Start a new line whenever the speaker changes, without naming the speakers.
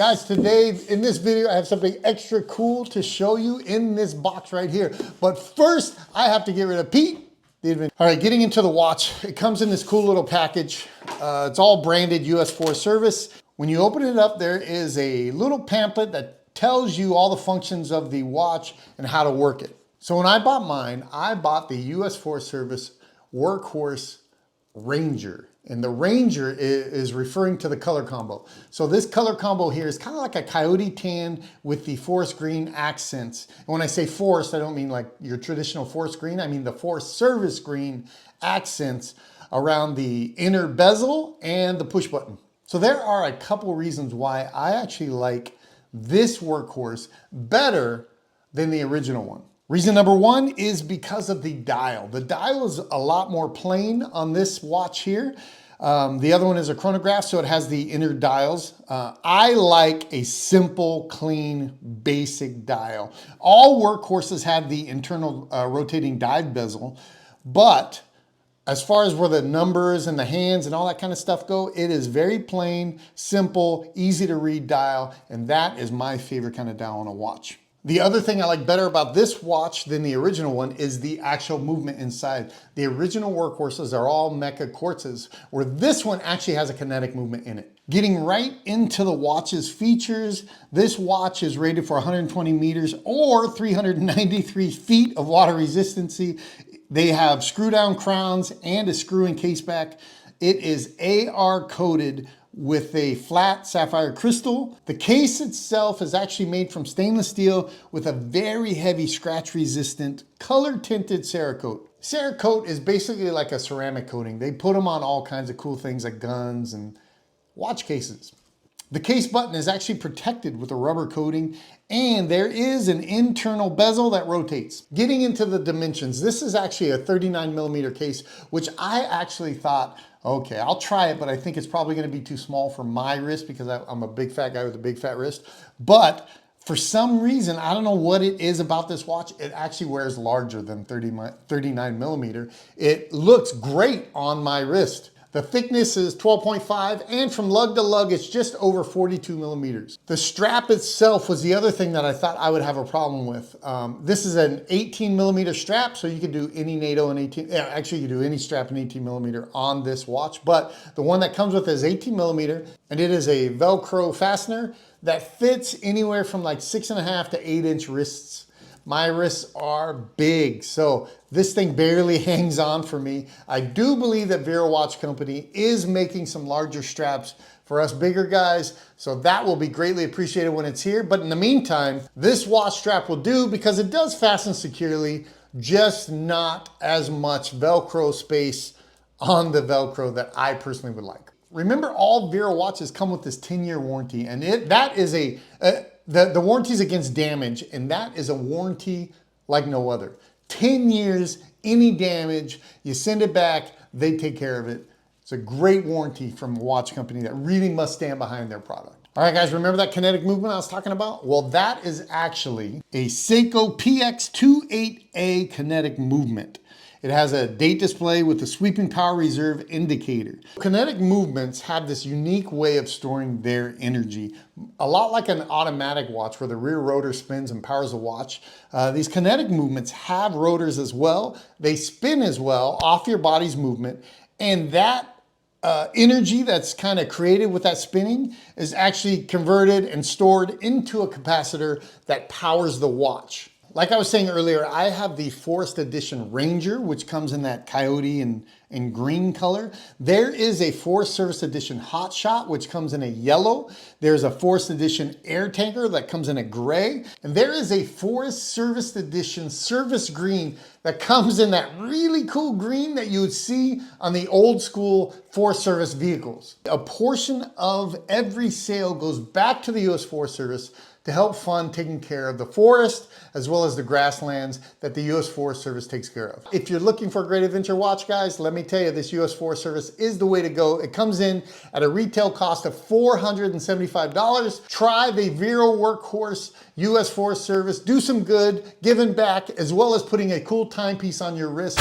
Guys, today in this video, I have something extra cool to show you in this box right here. But first, I have to get rid of Pete. All right, getting into the watch. It comes in this cool little package. It's all branded US4 service. When you open it up, there is a little pamphlet that tells you all the functions of the watch and how to work it. So when I bought mine, I bought the US4 service Workhorse Ranger. And the Ranger is referring to the color combo. So this color combo here is kind of like a coyote tan with the forest green accents. And when I say forest, I don't mean like your traditional forest green. I mean the forest service green accents around the inner bezel and the push button. So there are a couple reasons why I actually like this Workhorse better than the original one. Reason number one is because of the dial. The dial is a lot more plain on this watch here. The other one is a chronograph, so it has the inner dials. I like a simple, clean, basic dial. All Workhorses have the internal rotating dive bezel, but as far as where the numbers and the hands and all that kind of stuff go, it is very plain, simple, easy to read dial, and that is my favorite kind of dial on a watch. The other thing I like better about this watch than the original one is the actual movement inside. The original Workhorses are all mecha quartzes, where this one actually has a kinetic movement in it. Getting right into the watch's features, this watch is rated for 120 meters or 393 feet of water resistancy. They have screw down crowns and a screw in case back. It is AR coated with a flat sapphire crystal. The case itself is actually made from stainless steel with a very heavy scratch resistant color tinted Cerakote. Cerakote is basically like a ceramic coating. They put them on all kinds of cool things like guns and watch cases. The case button is actually protected with a rubber coating, and there is an internal bezel that rotates. Getting into the dimensions, this is actually a 39 millimeter case, which I actually thought, okay, I'll try it, but I think it's probably gonna be too small for my wrist because I'm a big fat guy with a big fat wrist. But for some reason, I don't know what it is about this watch, it actually wears larger than 39 millimeter. It looks great on my wrist. The thickness is 12.5, and from lug to lug, it's just over 42 millimeters. The strap itself was the other thing that I thought I would have a problem with. This is an 18 millimeter strap, so you could do any NATO and 18, actually you could do any strap in 18 millimeter on this watch, but the one that comes with is 18 millimeter, and it is a Velcro fastener that fits anywhere from like 6.5 to 8 inch wrists. My wrists are big, so this thing barely hangs on for me. I do believe that VERO Watch Company is making some larger straps for us bigger guys, so that will be greatly appreciated when it's here. But in the meantime, this watch strap will do because it does fasten securely, just not as much Velcro space on the Velcro that I personally would like. Remember, all VERO watches come with this 10-year warranty, and that is the warranty is against damage, and that is a warranty like no other. 10 years, any damage, you send it back, they take care of it. It's a great warranty from a watch company that really must stand behind their product. All right, guys, remember that kinetic movement I was talking about? Well, that is actually a Seiko PX28A kinetic movement. It has a date display with a sweeping power reserve indicator. Kinetic movements have this unique way of storing their energy. A lot like an automatic watch where the rear rotor spins and powers the watch. These kinetic movements have rotors as well. They spin as well off your body's movement. And that energy that's kind of created with that spinning is actually converted and stored into a capacitor that powers the watch. Like I was saying earlier, I have the Forest Edition Ranger, which comes in that coyote and green color. There is a Forest Service Edition Hot Shot, which comes in a yellow. There's a Forest Edition Air Tanker that comes in a gray. And there is a Forest Service Edition Service Green that comes in that really cool green that you would see on the old school Forest Service vehicles. A portion of every sale goes back to the US Forest Service to help fund taking care of the forest as well as the grasslands that the US Forest Service takes care of. If you're looking for a great adventure watch, guys, let me tell you, this US Forest Service is the way to go. It comes in at a retail cost of $475. Try the VERO Workhorse US Forest Service. Do some good, giving back, as well as putting a cool timepiece on your wrist.